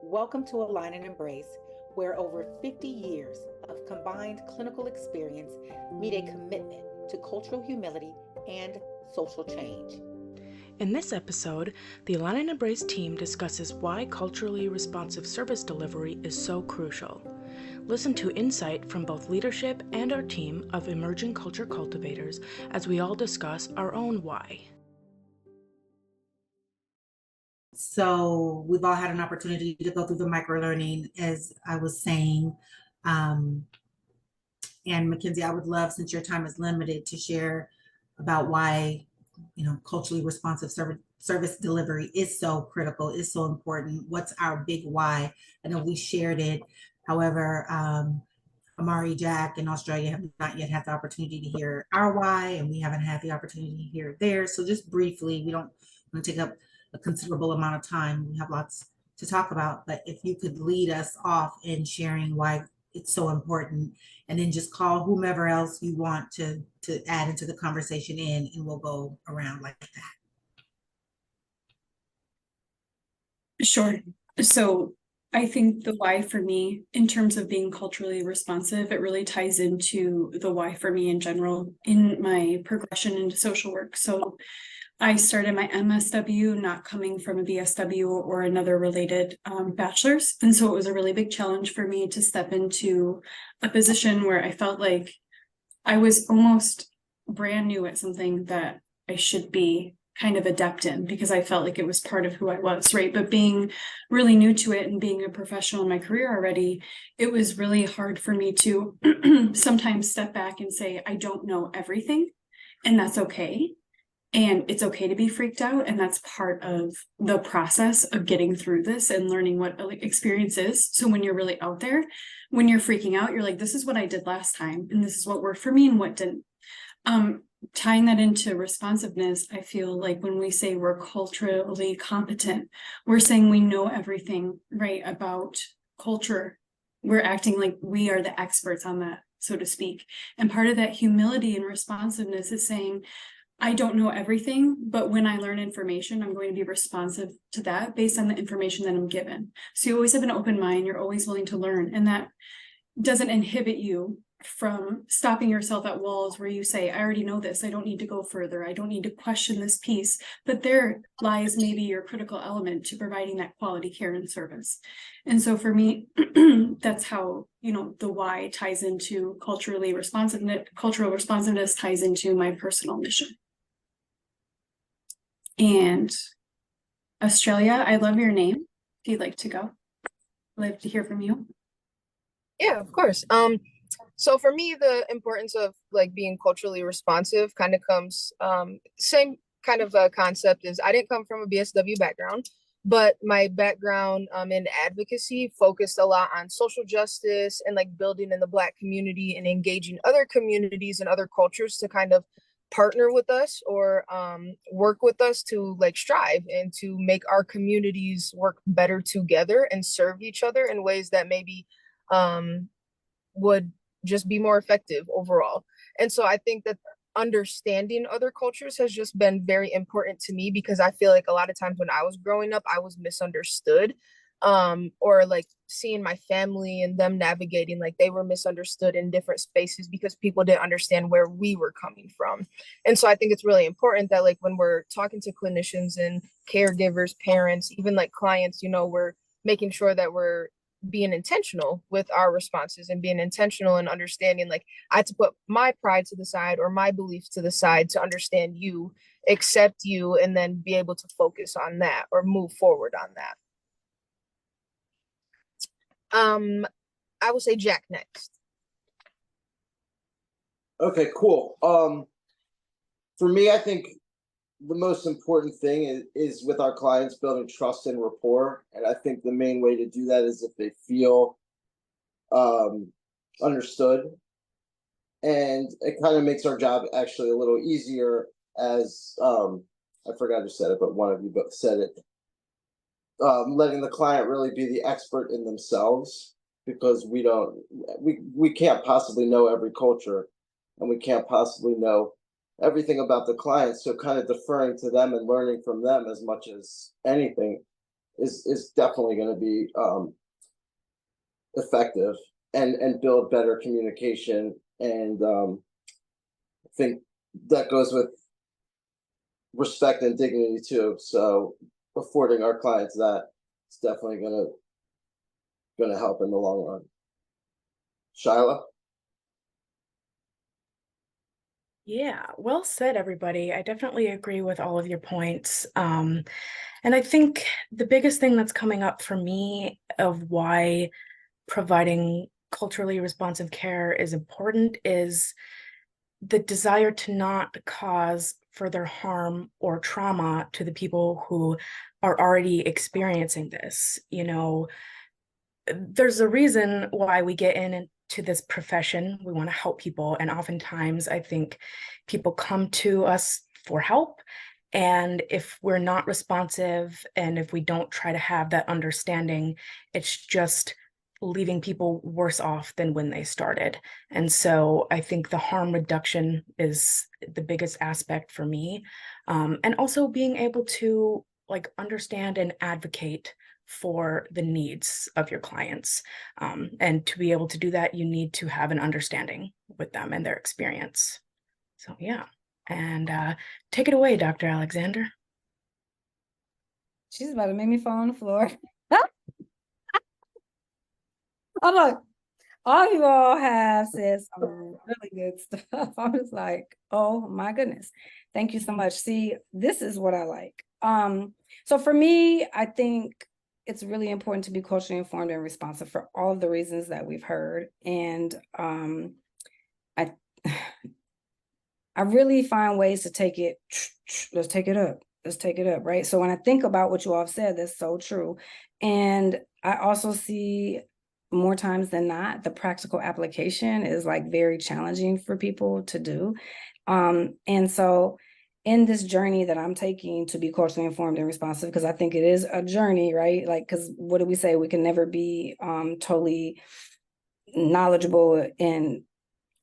Welcome to Align and Embrace, where over 50 years of combined clinical experience meet a commitment to cultural humility and social change. In this episode, the Align and Embrace team discusses why culturally responsive service delivery is so crucial. Listen to insight from both leadership and our team of emerging culture cultivators as we all discuss our own why. So we've all had an opportunity to go through the microlearning, as I was saying. Um, and Mackenzie, I would love, since your time is limited, to share about why, culturally responsive service delivery is so critical, is so important. What's our big why? I know we shared it. However, Amari, Jack in Australia have not yet had the opportunity to hear our why, and we haven't had the opportunity to hear theirs. So just briefly, we don't want to take up a considerable amount of time. We have lots to talk about, but if you could lead us off in sharing why it's so important, and then just call whomever else you want to add into the conversation in, and we'll go around like that. Sure. So I think the why for me, in terms of being culturally responsive, it really ties into the why for me in general in my progression into social work. So I started my MSW not coming from a BSW or another related bachelor's. And so it was a really big challenge for me to step into a position where I felt like I was almost brand new at something that I should be kind of adept in, because I felt like it was part of who I was, right? But being really new to it and being a professional in my career already, it was really hard for me to sometimes step back and say, I don't know everything, and that's okay. And it's okay to be freaked out. And that's part of the process of getting through this and learning what experience is. So when you're really out there, when you're freaking out, you're like, this is what I did last time, and this is what worked for me and what didn't. Tying that into responsiveness, I feel like when we say we're culturally competent, we're saying we know everything, right, about culture. We're acting like we are the experts on that, so to speak. And part of that humility and responsiveness is saying, I don't know everything, but when I learn information, I'm going to be responsive to that based on the information that I'm given. So you always have an open mind, you're always willing to learn, and that doesn't inhibit you from stopping yourself at walls where you say, I already know this, I don't need to go further, I don't need to question this piece. But there lies maybe your critical element to providing that quality care and service. And so for me, that's how, the why ties into cultural responsiveness ties into my personal mission. And Australia, I love your name. If you'd like to go, I'd like to hear from you. Yeah, of course. So for me, the importance of like being culturally responsive kind of comes same kind of concept is I didn't come from a BSW background, but my background in advocacy focused a lot on social justice and like building in the Black community and engaging other communities and other cultures to kind of partner with us or work with us to like strive and to make our communities work better together and serve each other in ways that maybe would just be more effective overall. And so I think that understanding other cultures has just been very important to me, because I feel like a lot of times when I was growing up, I was misunderstood, or like seeing my family and them navigating, like they were misunderstood in different spaces because people didn't understand where we were coming from. And so I think it's really important that like when we're talking to clinicians and caregivers, parents, even like clients, we're making sure that we're being intentional with our responses and being intentional and understanding, like I had to put my pride to the side or my beliefs to the side to understand you, accept you, and then be able to focus on that or move forward on that. I will say Jack next. Okay, cool. For me, I think the most important thing is with our clients building trust and rapport. And I think the main way to do that is if they feel understood. And it kind of makes our job actually a little easier as I forgot who said it, but one of you both said it. Letting the client really be the expert in themselves, because we can't possibly know every culture, and we can't possibly know everything about the client. So kind of deferring to them and learning from them as much as anything is definitely going to be effective and build better communication. And I think that goes with respect and dignity too. So affording our clients that is definitely gonna help in the long run. Shyla? Yeah, well said, everybody. I definitely agree with all of your points. And I think the biggest thing that's coming up for me of why providing culturally responsive care is important is the desire to not cause further harm or trauma to the people who are already experiencing this. You know, there's a reason why we get into this profession. We want to help people. And oftentimes, I think people come to us for help. And if we're not responsive and if we don't try to have that understanding, it's just leaving people worse off than when they started. And so I think the harm reduction is the biggest aspect for me. And also being able to like understand and advocate for the needs of your clients. And to be able to do that, you need to have an understanding with them and their experience. So yeah. And take it away, Dr. Alexander. She's about to make me fall on the floor. I'm like, all you all have said some really good stuff. I'm just like, oh my goodness. Thank you so much. See, this is what I like. So for me, I think it's really important to be culturally informed and responsive for all of the reasons that we've heard. And I I really find ways to take it, let's take it up. Let's take it up, right? So when I think about what you all have said, that's so true. And I also see more times than not, the practical application is like very challenging for people to do. And so in this journey that I'm taking to be culturally informed and responsive, because I think it is a journey, right? Like, because what do we say? We can never be totally knowledgeable in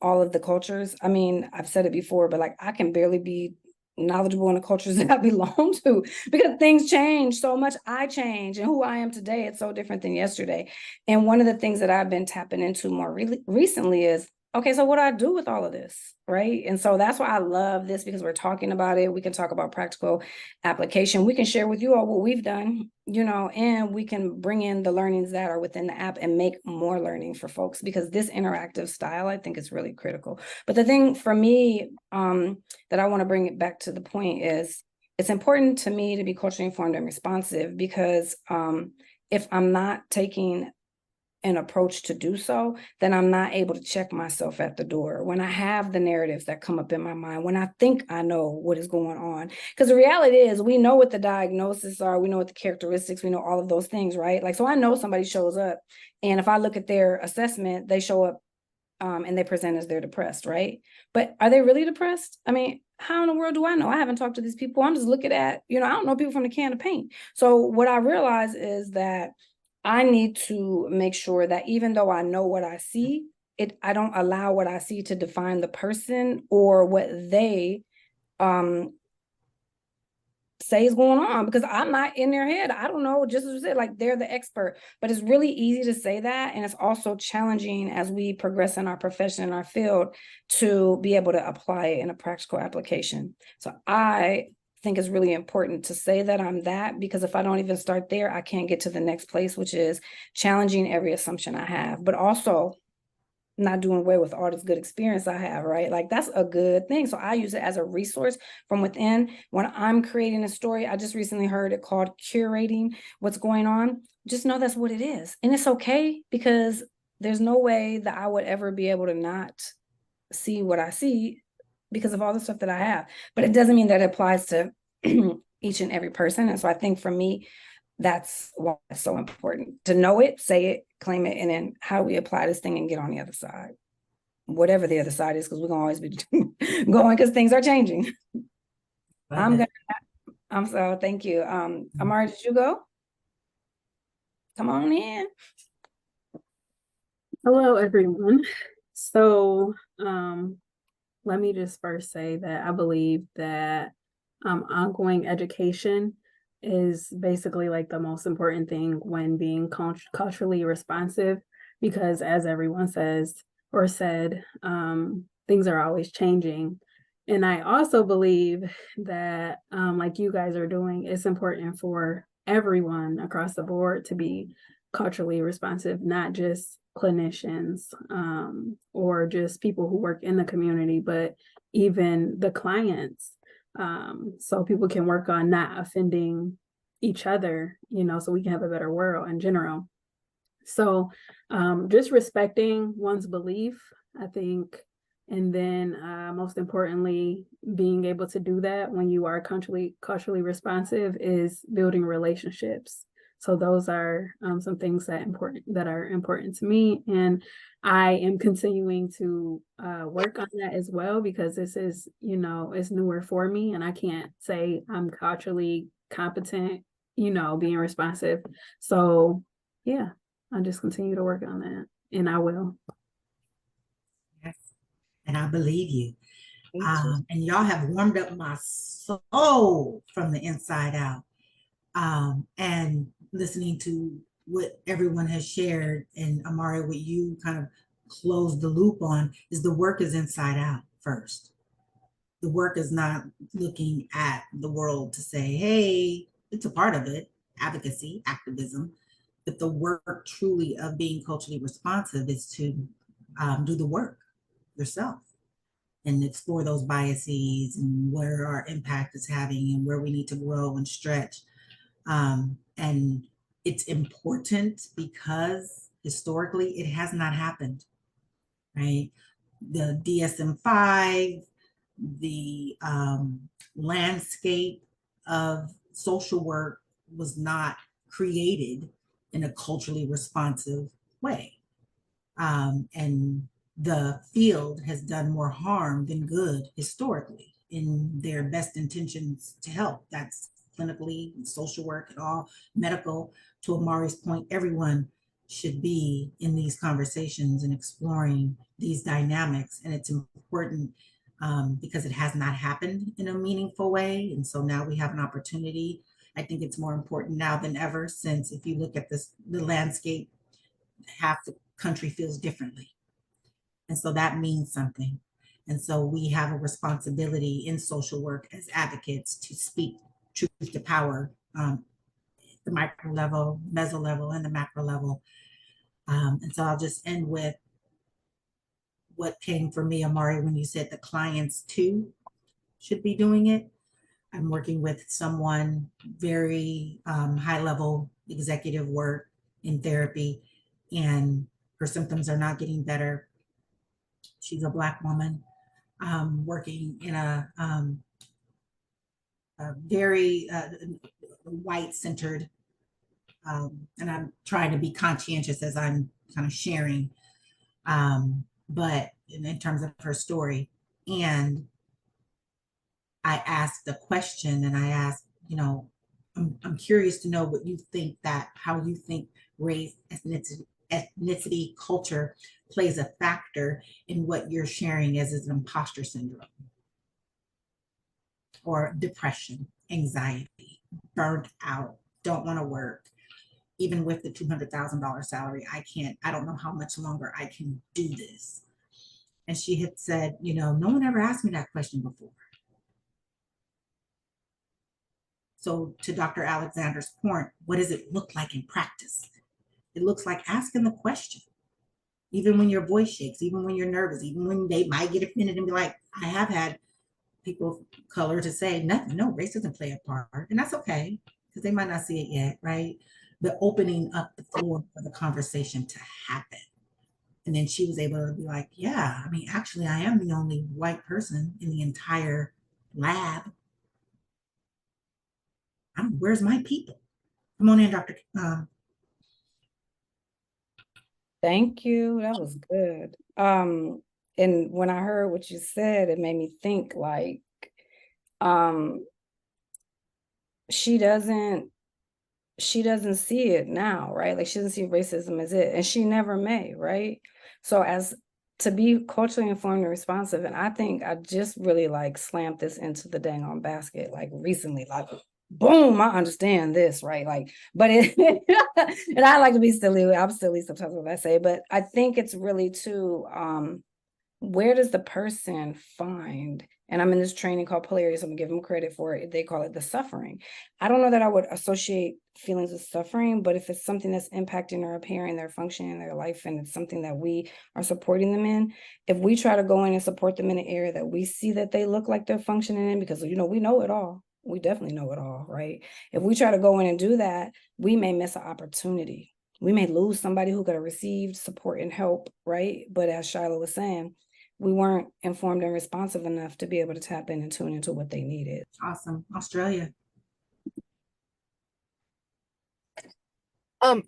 all of the cultures. I mean, I've said it before, but like I can barely be knowledgeable in the cultures that I belong to because things change so much. I change, and who I am today, it's so different than yesterday. And one of the things that I've been tapping into more recently is, okay, so what do I do with all of this, right? And so that's why I love this, because we're talking about it. We can talk about practical application. We can share with you all what we've done, you know, and we can bring in the learnings that are within the app and make more learning for folks, because this interactive style, I think, is really critical. But the thing for me that I want to bring it back to the point is, it's important to me to be culturally informed and responsive, because if I'm not taking an approach to do so, then I'm not able to check myself at the door when I have the narratives that come up in my mind, when I think I know what is going on. Because the reality is, we know what the diagnoses are, we know what the characteristics, we know all of those things, right? Like, so I know somebody shows up, and if I look at their assessment, they show up and they present as they're depressed, right? But are they really depressed? I mean, how in the world do I know? I haven't talked to these people. I'm just looking at, you know, I don't know people from the can of paint. So what I realize is that I need to make sure that even though I know what I see, I don't allow what I see to define the person or what they say is going on, because I'm not in their head. I don't know, just as you said, like they're the expert. But it's really easy to say that, and it's also challenging as we progress in our profession, in our field, to be able to apply it in a practical application. So I think it's really important to say that I'm that, because if I don't even start there, I can't get to the next place, which is challenging every assumption I have, but also not doing away with all this good experience I have, right? Like, that's a good thing. So I use it as a resource from within. When I'm creating a story, I just recently heard it called curating what's going on. Just know that's what it is. And it's okay, because there's no way that I would ever be able to not see what I see because of all the stuff that I have. But it doesn't mean that it applies to each and every person. And so I think for me, that's why it's so important to know it, say it, claim it, and then how do we apply this thing and get on the other side, whatever the other side is, because we're gonna always be going, because things are changing. I'm so thank you. Amara, did you go? Come on in. Hello, everyone. So let me just first say that I believe that ongoing education is basically like the most important thing when being culturally responsive, because as everyone says or said, things are always changing. And I also believe that, like you guys are doing, it's important for everyone across the board to be culturally responsive, not just clinicians, or just people who work in the community, but even the clients. So people can work on not offending each other, so we can have a better world in general. So just respecting one's belief, I think, and then most importantly, being able to do that when you are culturally responsive is building relationships. So those are some things that are important to me, and I am continuing to work on that as well, because this is, it's newer for me, and I can't say I'm culturally competent, being responsive. So yeah, I just continue to work on that, and I will. Yes, and I believe you. Me too. And y'all have warmed up my soul from the inside out. And listening to what everyone has shared, and Amari, what you kind of closed the loop on, is the work is inside out first. The work is not looking at the world to say, hey, it's a part of it, advocacy, activism, but the work truly of being culturally responsive is to do the work yourself and explore those biases and where our impact is having and where we need to grow and stretch. And it's important because historically it has not happened, right? The DSM-5, the landscape of social work was not created in a culturally responsive way. And the field has done more harm than good historically in their best intentions to help. That's clinically, social work, and all medical. To Amari's point, everyone should be in these conversations and exploring these dynamics. And it's important because it has not happened in a meaningful way. And so now we have an opportunity. I think it's more important now than ever, since if you look at the landscape, half the country feels differently. And so that means something. And so we have a responsibility in social work as advocates to speak truth to power, the micro level, meso level, and the macro level. And so I'll just end with what came for me, Amari, when you said the clients too should be doing it. I'm working with someone very high level executive work in therapy, and her symptoms are not getting better. She's a Black woman working in a very white centered, and I'm trying to be conscientious as I'm kind of sharing, but in terms of her story. And I asked the question, and I asked, I'm curious to know what you think, how you think race, ethnicity, culture plays a factor in what you're sharing as an imposter syndrome or depression, anxiety, burnt out, don't want to work. Even with the $200,000 salary, I don't know how much longer I can do this. And she had said, no one ever asked me that question before. So to Dr. Alexander's point, what does it look like in practice? It looks like asking the question, even when your voice shakes, even when you're nervous, even when they might get offended and be like, I have had people of color to say nothing, no, race doesn't play a part. And that's okay, because they might not see it yet, right? But opening up the floor for the conversation to happen. And then she was able to be like, yeah, I mean, actually, I am the only white person in the entire lab. Where's my people? Come on in, Dr. Thank you. That was good. And when I heard what you said, it made me think like, she doesn't see it now, right? Like she doesn't see racism as it, and she never may, right? So as to be culturally informed and responsive, and I think I just really like slammed this into the dang on basket like recently, like boom, I understand this, right? Like, but it, and I like to be silly. I'm silly sometimes when I say, but I think it's really too, where does the person find, and I'm in this training called Polarities, I'm gonna give them credit for it. They call it the suffering. I don't know that I would associate feelings of suffering, but if it's something that's impacting their appearance, their function in their life, and it's something that we are supporting them in, if we try to go in and support them in an area that we see that they look like they're functioning in, because we know it all. We definitely know it all, right? If we try to go in and do that, we may miss an opportunity. We may lose somebody who could have received support and help, right? But as Shiloh was saying, we weren't informed and responsive enough to be able to tap in and tune into what they needed. Awesome. Australia. I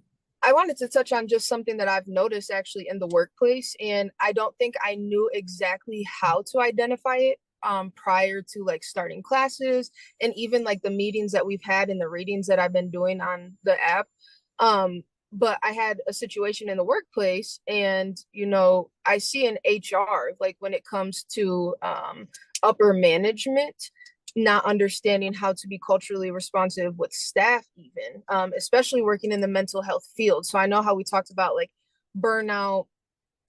wanted to touch on just something that I've noticed actually in the workplace, and I don't think I knew exactly how to identify it prior to like starting classes and even like the meetings that we've had and the readings that I've been doing on the app. But I had a situation in the workplace, and I see in HR, like when it comes to upper management, not understanding how to be culturally responsive with staff, even especially working in the mental health field. So I know how we talked about like burnout,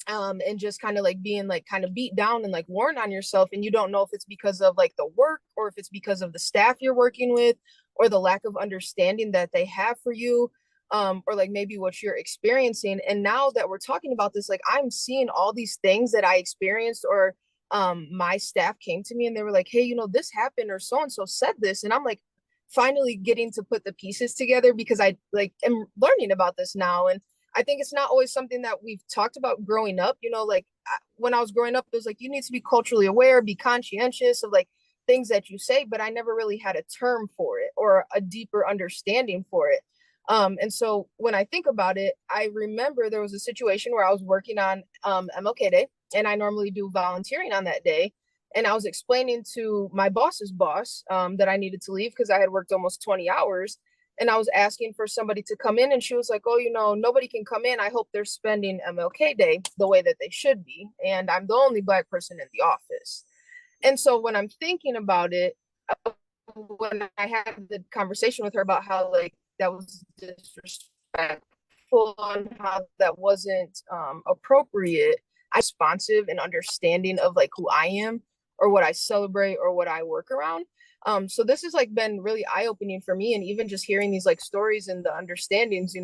and just kind of like being like kind of beat down and like worn on yourself, and you don't know if it's because of like the work or if it's because of the staff you're working with or the lack of understanding that they have for you, or like maybe what you're experiencing. And now that we're talking about this, like I'm seeing all these things that I experienced, or my staff came to me and they were like, hey, this happened, or so and so said this, and I'm like finally getting to put the pieces together because I like am learning about this now. And I think it's not always something that we've talked about growing up. Like when I was growing up, it was like, you need to be culturally aware, be conscientious of like things that you say, but I never really had a term for it or a deeper understanding for it. And so when I think about it, I remember there was a situation where I was working on MLK Day, and I normally do volunteering on that day. And I was explaining to my boss's boss that I needed to leave because I had worked almost 20 hours. And I was asking for somebody to come in, and she was like, oh, nobody can come in. I hope they're spending MLK Day the way that they should be. And I'm the only Black person in the office. And so when I'm thinking about it, when I had the conversation with her about how like that was disrespectful and how that wasn't appropriate, I'm responsive and understanding of like who I am or what I celebrate or what I work around. So this has like been really eye-opening for me, and even just hearing these like stories and the understandings,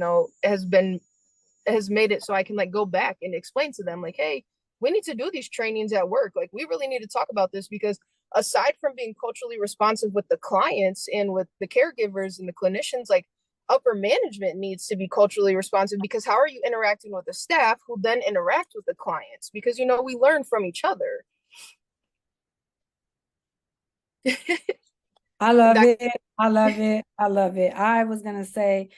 has made it so I can like go back and explain to them like, hey, we need to do these trainings at work. Like we really need to talk about this, because aside from being culturally responsive with the clients and with the caregivers and the clinicians, like upper management needs to be culturally responsive, because how are you interacting with the staff who then interact with the clients? Because we learn from each other. I love it. I love it. I love it. I was gonna say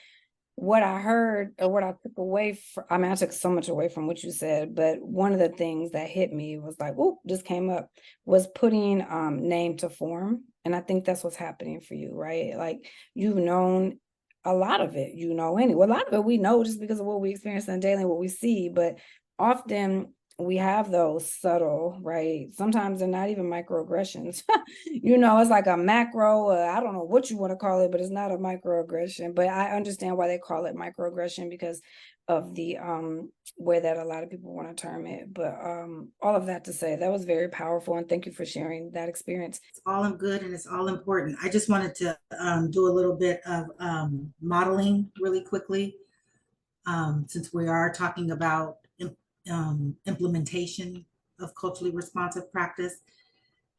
what I heard or what I took away from, I mean, I took so much away from what you said, but one of the things that hit me was like, oh, just came up, was putting name to form. And I think that's what's happening for you, right? Like you've known a lot of it, anyway. A lot of it we know just because of what we experience on daily, what we see, but often we have those subtle, right? Sometimes they're not even microaggressions. It's like a macro, I don't know what you want to call it, but it's not a microaggression. But I understand why they call it microaggression because of the way that a lot of people want to term it. But all of that to say, that was very powerful, and thank you for sharing that experience. It's all good and it's all important. I just wanted to do a little bit of modeling really quickly, since we are talking about implementation of culturally responsive practice.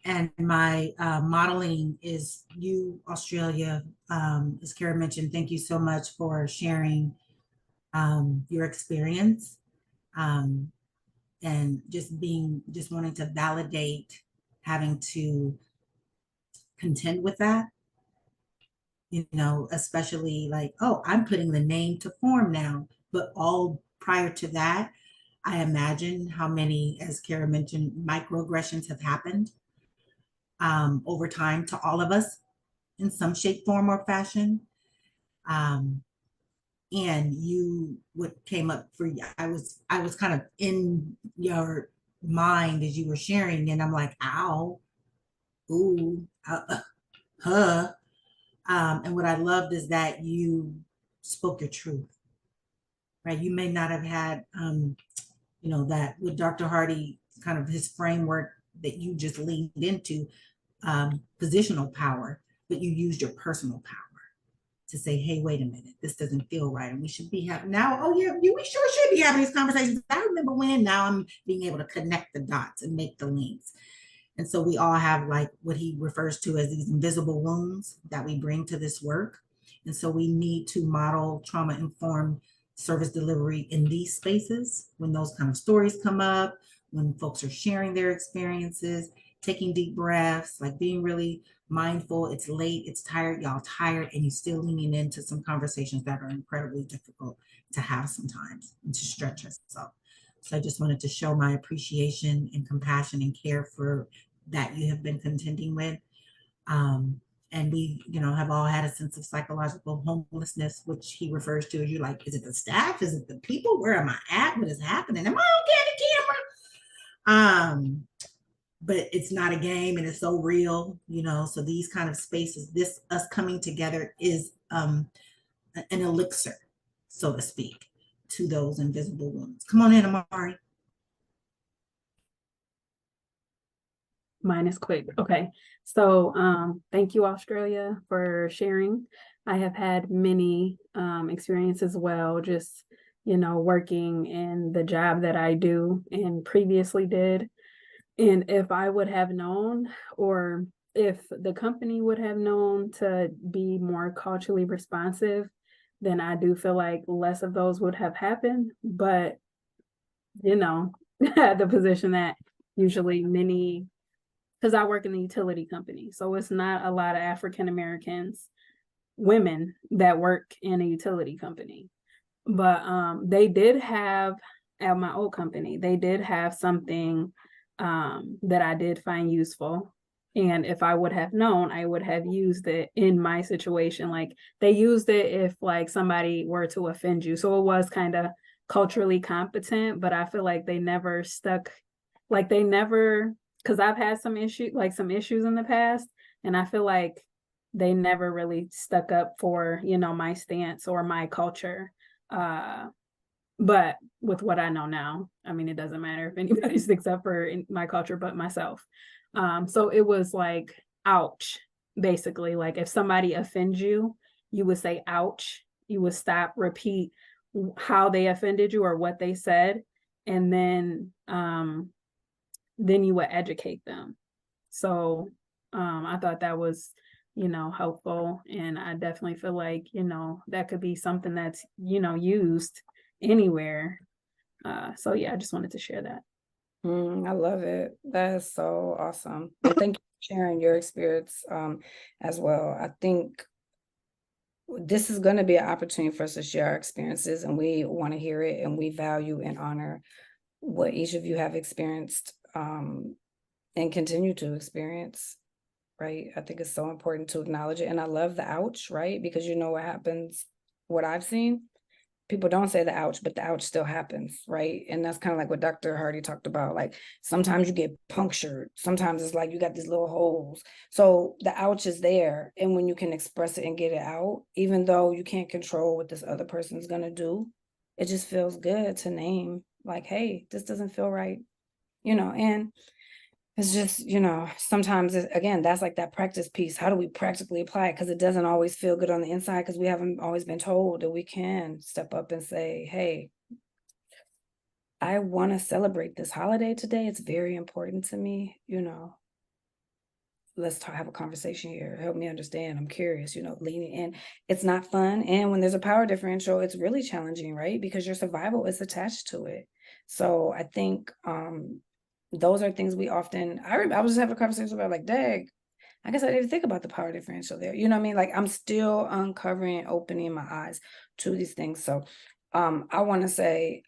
And my modeling is you, Australia. As Kara mentioned, thank you so much for sharing your experience, and just wanting to validate having to contend with that, especially like, oh, I'm putting the name to form now, but all prior to that, I imagine how many, as Kara mentioned, microaggressions have happened over time to all of us in some shape, form, or fashion. And what came up for you, I was kind of in your mind as you were sharing, and I'm like, ow, ooh, huh. And what I loved is that you spoke your truth, right? You may not have had, that with Dr. Hardy, kind of his framework that you just leaned into, positional power, but you used your personal power to say, hey, wait a minute, this doesn't feel right. And we should be having now, oh yeah, we sure should be having these conversations. I remember when, now I'm being able to connect the dots and make the links. And so we all have like what he refers to as these invisible wounds that we bring to this work. And so we need to model trauma informed service delivery in these spaces when those kind of stories come up, when folks are sharing their experiences, taking deep breaths, like being really mindful. It's late, it's tired, y'all tired, and you're still leaning into some conversations that are incredibly difficult to have sometimes and to stretch yourself. So I just wanted to show my appreciation and compassion and care for that you have been contending with. And we, have all had a sense of psychological homelessness, which he refers to as, you like, is it the staff? Is it the people? Where am I at? What is happening? Am I okay on the camera? But it's not a game and it's so real, so these kind of spaces, us coming together is an elixir, so to speak, to those invisible wounds. Come on in, Amari. Mine is quick. Okay. So thank you, Australia, for sharing. I have had many experiences as well, just, working in the job that I do and previously did. And if I would have known, or if the company would have known to be more culturally responsive, then I do feel like less of those would have happened. But, the position that usually many, because I work in the utility company, so it's not a lot of African Americans, women that work in a utility company. But they did have, at my old company, they did have something that I did find useful. And if I would have known, I would have used it in my situation. Like they used it if like somebody were to offend you. So it was kind of culturally competent, but I feel like they never stuck, like they never, because I've had some issues in the past, and I feel like they never really stuck up for, my stance or my culture. But with what I know now, I mean, it doesn't matter if anybody sticks up for my culture but myself. So it was like, ouch, basically. Like if somebody offends you, you would say, ouch. You would stop, repeat how they offended you or what they said. And then you would educate them. So I thought that was, helpful. And I definitely feel like, that could be something that's, used anywhere. So yeah, I just wanted to share that. I love it. That is so awesome. And thank you for sharing your experience as well. I think this is going to be an opportunity for us to share our experiences, and we want to hear it, and we value and honor what each of you have experienced and continue to experience, right? I think it's so important to acknowledge it. And I love the ouch, right? Because you know what happens, what I've seen, people don't say the ouch, but the ouch still happens, right? And that's kind of like what Dr. Hardy talked about. Like sometimes you get punctured. Sometimes it's like you got these little holes. So the ouch is there. And when you can express it and get it out, even though you can't control what this other person's going to do, it just feels good to name like, hey, this doesn't feel right, and it's just, sometimes again, that's like that practice piece. How do we practically apply it? Because it doesn't always feel good on the inside because we haven't always been told that we can step up and say, hey, I want to celebrate this holiday today. It's very important to me, let's have a conversation here. Help me understand. I'm curious, leaning in. It's not fun. And when there's a power differential, it's really challenging, right? Because your survival is attached to it. So I think those are things we often, I was just having a conversation about like, dang, I guess I didn't think about the power differential there. You know what I mean? Like I'm still uncovering, opening my eyes to these things. So I want to say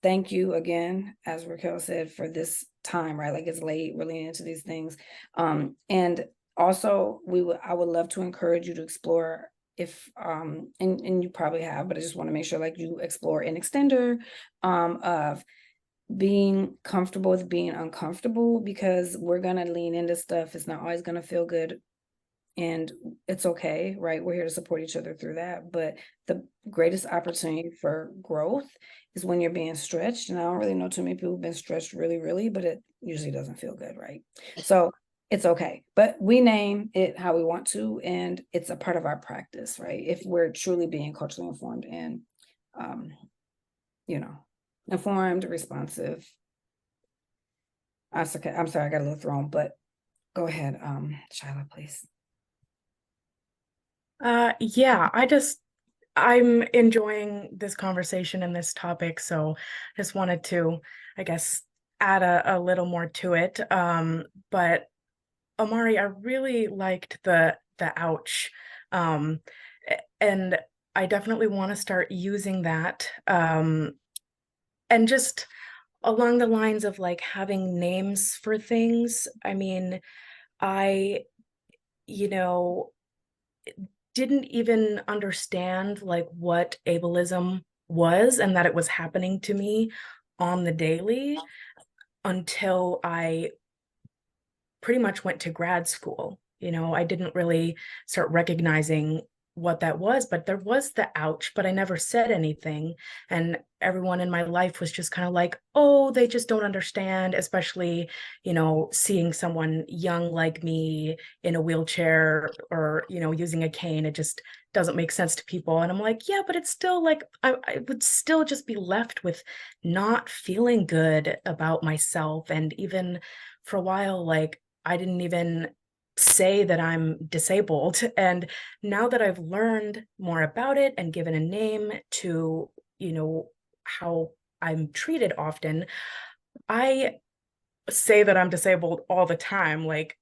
thank you again, as Raquel said, for this time, right? Like it's late, we're leaning into these things. And also I would love to encourage you to explore if and you probably have, but I just want to make sure like you explore an extender of being comfortable with being uncomfortable, because we're going to lean into stuff. It's not always going to feel good and it's okay, right? We're here to support each other through that. But the greatest opportunity for growth is when you're being stretched. And I don't really know too many people who've been stretched really, but it usually doesn't feel good, right? So it's okay. But we name it how we want to, and it's a part of our practice, right? If we're truly being culturally informed and informed, responsive. I'm sorry, I got a little thrown, but go ahead, Shyla, please. Yeah, I'm enjoying this conversation and this topic, so just wanted to, I guess, add a little more to it. But Amari, I really liked the ouch. And I definitely want to start using that. And just along the lines of like having names for things. I mean, I, you know, didn't even understand like what ableism was and that it was happening to me on the daily until I pretty much went to grad school. I didn't really start recognizing what that was, but there was the ouch, but I never said anything. And everyone in my life was just kind of like, oh, they just don't understand, especially, seeing someone young like me in a wheelchair or, using a cane. It just doesn't make sense to people. And I'm like, yeah, but it's still like, I would still just be left with not feeling good about myself. And even for a while, like, I didn't even say that I'm disabled. And now that I've learned more about it and given a name to, how I'm treated often, I say that I'm disabled all the time. Like,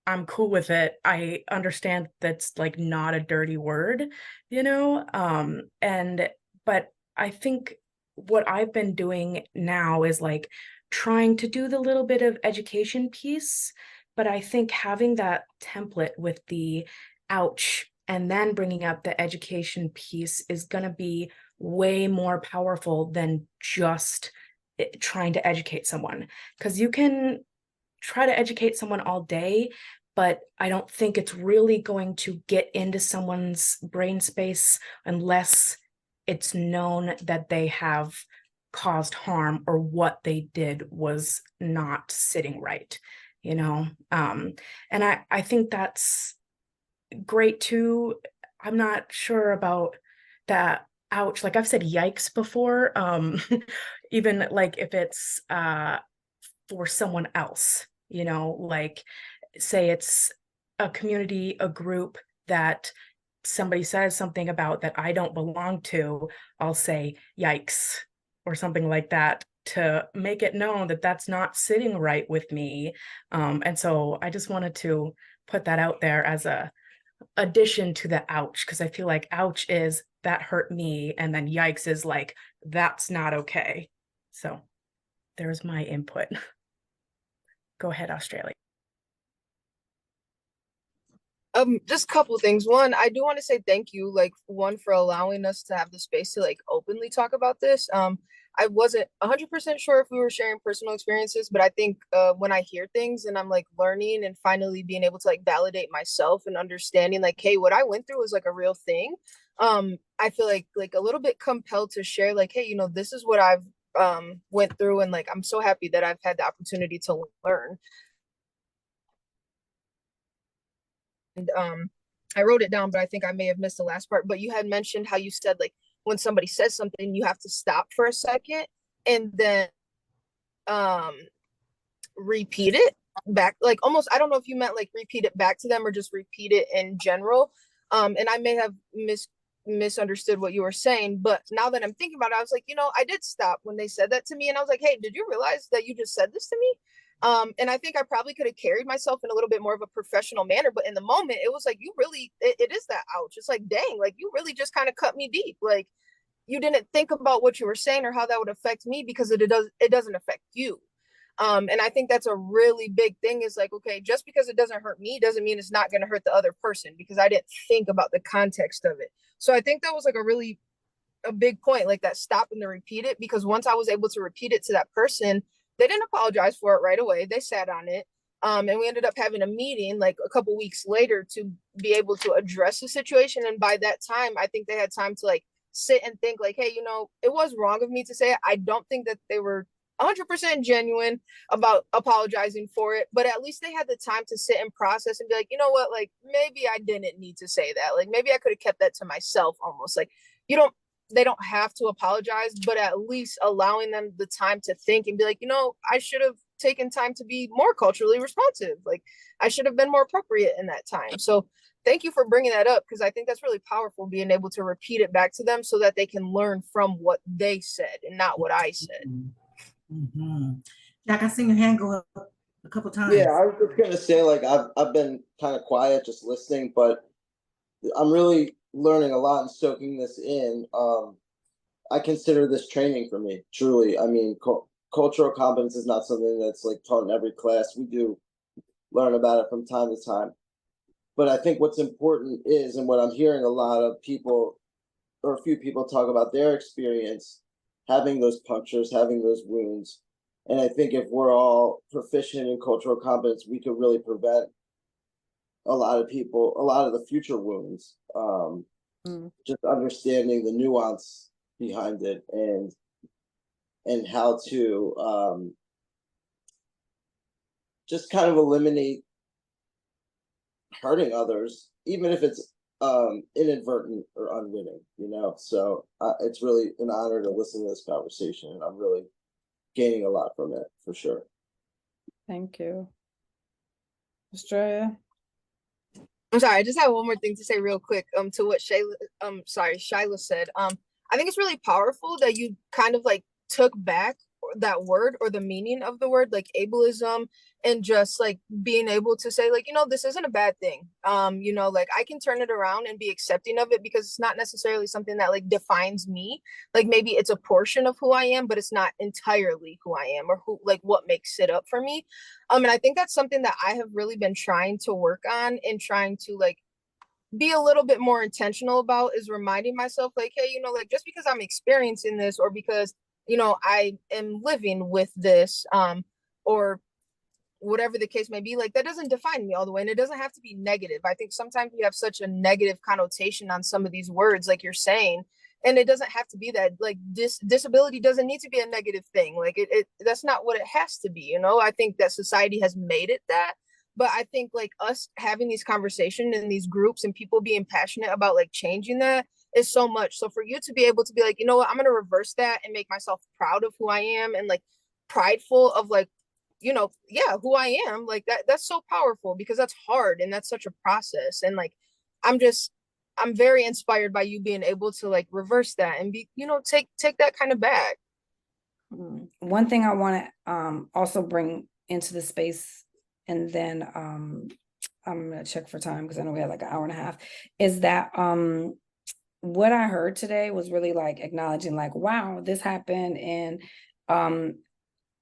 I'm cool with it. I understand that's like not a dirty word, and but I think what I've been doing now is like trying to do the little bit of education piece, but I think having that template with the ouch and then bringing up the education piece is going to be way more powerful than just trying to educate someone, because you can try to educate someone all day, but I don't think it's really going to get into someone's brain space unless it's known that they have caused harm or what they did was not sitting right, and I think that's great too. I'm not sure about that ouch. Like I've said yikes before, even like if it's for someone else, like say it's a community, a group that somebody says something about that I don't belong to, I'll say yikes or something like that to make it known that that's not sitting right with me. And so I just wanted to put that out there as a addition to the ouch, because I feel like ouch is that hurt me, and then yikes is like that's not okay. So there's my input. Go ahead, Australia. Just a couple things. One, I do want to say thank you, like one, for allowing us to have the space to like openly talk about this. I wasn't 100% sure if we were sharing personal experiences, but I think when I hear things and I'm like learning and finally being able to like validate myself and understanding like, hey, what I went through was like a real thing. I feel like a little bit compelled to share like, hey, this is what I've went through, and like I'm so happy that I've had the opportunity to learn. And I wrote it down, but I think I may have missed the last part. But you had mentioned how you said like when somebody says something, you have to stop for a second and then repeat it back. Like almost, I don't know if you meant like repeat it back to them or just repeat it in general. And I may have misunderstood what you were saying, but now that I'm thinking about it, I was like, I did stop when they said that to me, and I was like, hey, did you realize that you just said this to me? And I think I probably could have carried myself in a little bit more of a professional manner, but in the moment, it was like, you really, it is that ouch. It's like, dang, like you really just kind of cut me deep. Like you didn't think about what you were saying or how that would affect me, because it doesn't affect you. And I think that's a really big thing, is like, okay, just because it doesn't hurt me doesn't mean it's not going to hurt the other person, because I didn't think about the context of it. So I think that was like a big point, like that stop and to repeat it, because once I was able to repeat it to that person, they didn't apologize for it right away. They sat on it. And we ended up having a meeting like a couple weeks later to be able to address the situation. And by that time, I think they had time to like sit and think like, hey, it was wrong of me to say it. I don't think that they were 100% genuine about apologizing for it, but at least they had the time to sit and process and be like, you know what, like maybe I didn't need to say that. Like maybe I could have kept that to myself almost. Like they don't have to apologize, but at least allowing them the time to think and be like, I should have taken time to be more culturally responsive. Like I should have been more appropriate in that time. So thank you for bringing that up, because I think that's really powerful, being able to repeat it back to them so that they can learn from what they said and not what I said. Mm-hmm. Jack, I seen your hand go up a couple times. Yeah, I was just gonna say, like, I've been kind of quiet, just listening, but I'm really learning a lot and soaking this in. I consider this training for me, truly. I mean, cultural competence is not something that's like taught in every class. We do learn about it from time to time, but I think what's important is, and what I'm hearing a lot of people, or a few people talk about their experience having those punctures, having those wounds. And I think if we're all proficient in cultural competence, we could really prevent a lot of the future wounds. Just understanding the nuance behind it, and how to just kind of eliminate hurting others, even if it's inadvertent or unwitting, So it's really an honor to listen to this conversation, and I'm really gaining a lot from it, for sure. Thank you. Australia. I'm sorry, I just have one more thing to say real quick to what Shyla said. I think it's really powerful that you kind of like took back that word, or the meaning of the word, like ableism, and just like being able to say like, this isn't a bad thing. Like I can turn it around and be accepting of it, because it's not necessarily something that like defines me. Like maybe it's a portion of who I am, but it's not entirely who I am, or who, like, what makes it up for me. And I think that's something that I have really been trying to work on, and trying to like be a little bit more intentional about, is reminding myself like, hey, like just because I'm experiencing this, or because I am living with this, or whatever the case may be, like that doesn't define me all the way, and it doesn't have to be negative. I think sometimes we have such a negative connotation on some of these words, like you're saying, and it doesn't have to be that. Like disability doesn't need to be a negative thing. Like it that's not what it has to be. I think that society has made it that. But I think like us having these conversations in these groups, and people being passionate about like changing that, is so much. So for you to be able to be like, you know what, I'm going to reverse that and make myself proud of who I am, and like prideful of like, who I am, like that's so powerful, because that's hard, and that's such a process. And like, I'm very inspired by you being able to like reverse that and be, take that kind of back. One thing I want to also bring into the space, and then I'm gonna check for time because I know we have like an hour and a half, is that what I heard today was really like acknowledging like, wow, this happened. And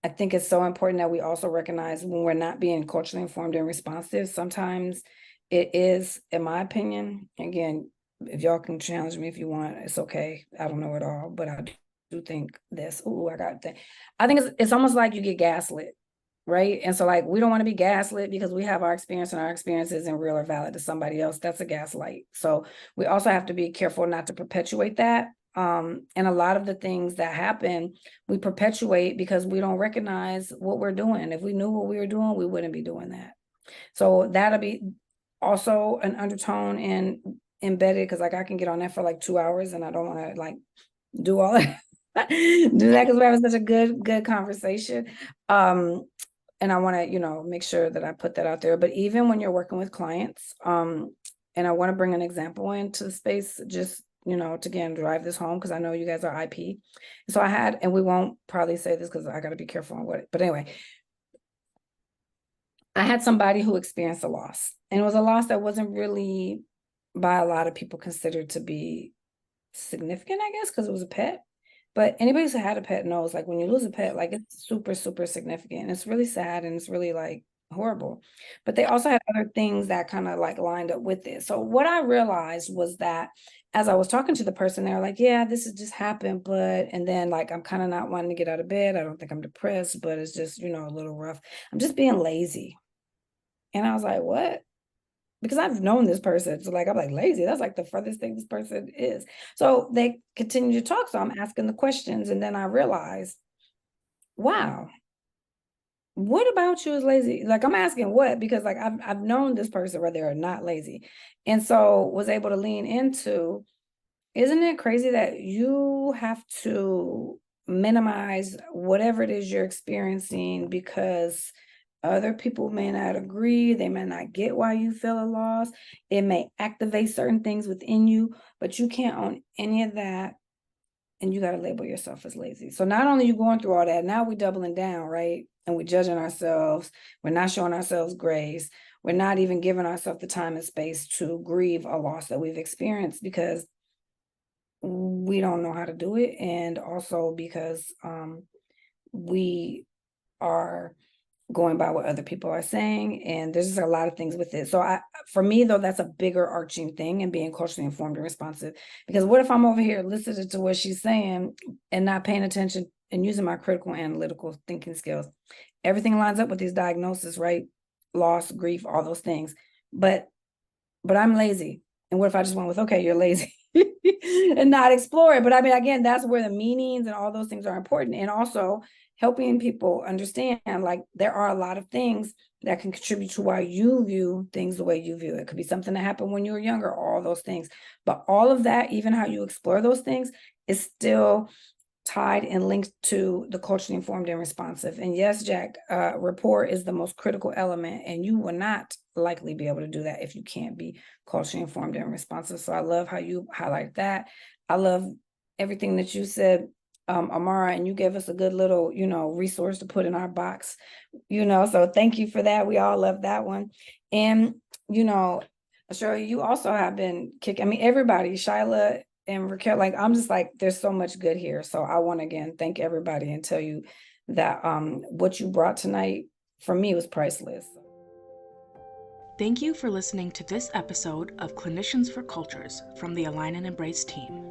I think it's so important that we also recognize when we're not being culturally informed and responsive, sometimes it is, in my opinion, again, if y'all can challenge me if you want, it's okay. I don't know it all, but I do think this. I think it's almost like you get gaslit, right? And so like, we don't want to be gaslit because we have our experience, and our experience isn't real or valid to somebody else. That's a gaslight. So we also have to be careful not to perpetuate that. And a lot of the things that happen, we perpetuate because we don't recognize what we're doing. If we knew what we were doing, we wouldn't be doing that. So that'll be also an undertone and embedded, because like I can get on that for like 2 hours, and I don't want to like do all that. Do that because we're having such a good conversation. And I want to, make sure that I put that out there. But even when you're working with clients, and I want to bring an example into the space, just, to again, drive this home, because I know you guys are IP. So and we won't probably say this because I got to be careful on but anyway, I had somebody who experienced a loss, and it was a loss that wasn't really by a lot of people considered to be significant, I guess, because it was a pet. But anybody who's had a pet knows, like, when you lose a pet, like, it's super, super significant. It's really sad, and it's really like horrible. But they also had other things that kind of like lined up with it. So what I realized was that as I was talking to the person, they were like, yeah, this has just happened. And then like, I'm kind of not wanting to get out of bed. I don't think I'm depressed, but it's just, a little rough. I'm just being lazy. And I was like, what? Because I've known this person. So like, I'm like, lazy. That's like the furthest thing this person is. So they continue to talk. So I'm asking the questions. And then I realized, wow, what about you is lazy? Like I'm asking what, because like I've known this person where they're not lazy. And so was able to lean into, isn't it crazy that you have to minimize whatever it is you're experiencing because other people may not agree, they may not get why you feel a loss. It may activate certain things within you, but you can't own any of that. And you got to label yourself as lazy. So not only you going through all that, now we doubling down, right? And we're judging ourselves. We're not showing ourselves grace. We're not even giving ourselves the time and space to grieve a loss that we've experienced because we don't know how to do it. And also because we are going by what other people are saying, and there's just a lot of things with it. So for me though, that's a bigger arching thing, and being culturally informed and responsive, because what if I'm over here listening to what she's saying and not paying attention and using my critical analytical thinking skills? Everything lines up with these diagnoses, right? Loss, grief, all those things, but I'm lazy. And what if I just went with, okay, you're lazy and not explore it? But I mean, again, that's where the meanings and all those things are important. And also helping people understand, like, there are a lot of things that can contribute to why you view things the way you view it. It could be something that happened when you were younger, all those things. But all of that, even how you explore those things, is still tied and linked to the culturally informed and responsive. And yes, Jack, rapport is the most critical element, and you will not likely be able to do that if you can't be culturally informed and responsive. So I love how you highlight that. I love everything that you said, Amara, and you gave us a good little, resource to put in our box, so thank you for that. We all love that one. And, Shirley, you also have been kicking, I mean, everybody, Shyla and Raquel, like, I'm just like, there's so much good here. So I want to again thank everybody and tell you that what you brought tonight for me was priceless. Thank you for listening to this episode of Clinicians for Cultures from the Align and Embrace team.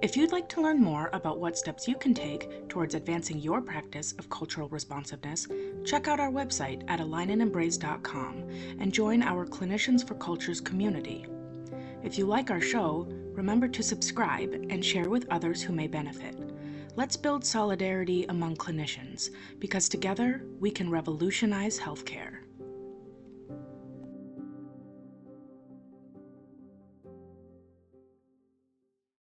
If you'd like to learn more about what steps you can take towards advancing your practice of cultural responsiveness, check out our website at alignandembrace.com and join our Clinicians for Cultures community. If you like our show, remember to subscribe and share with others who may benefit. Let's build solidarity among clinicians, because together we can revolutionize healthcare.